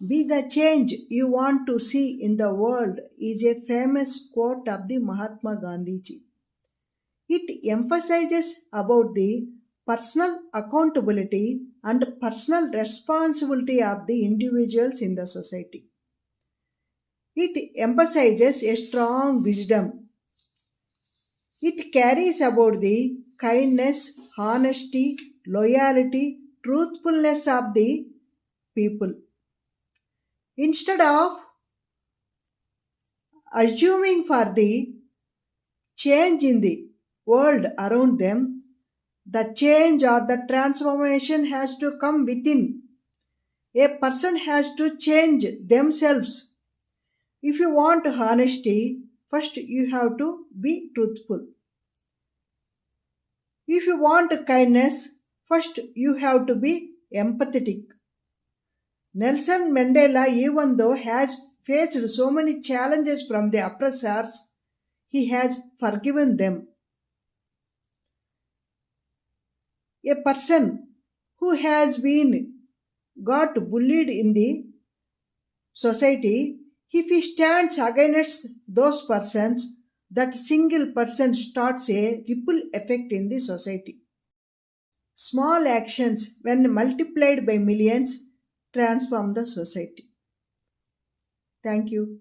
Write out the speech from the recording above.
Be the change you want to see in the world is a famous quote of the Mahatma Gandhiji. It emphasizes about the personal accountability and personal responsibility of the individuals in the society. It emphasizes a strong wisdom. It carries about the kindness, honesty, loyalty, truthfulness of the people. Instead of assuming for the change in the world around them, the change or the transformation has to come within. A person has to change themselves. If you want honesty, first you have to be truthful. If you want kindness, first you have to be empathetic. Nelson Mandela, even though has faced so many challenges from the oppressors, he has forgiven them. A person who has been got bullied in the society, if he stands against those persons, that single person starts a ripple effect in the society. Small actions, when multiplied by millions, transform the society. Thank you.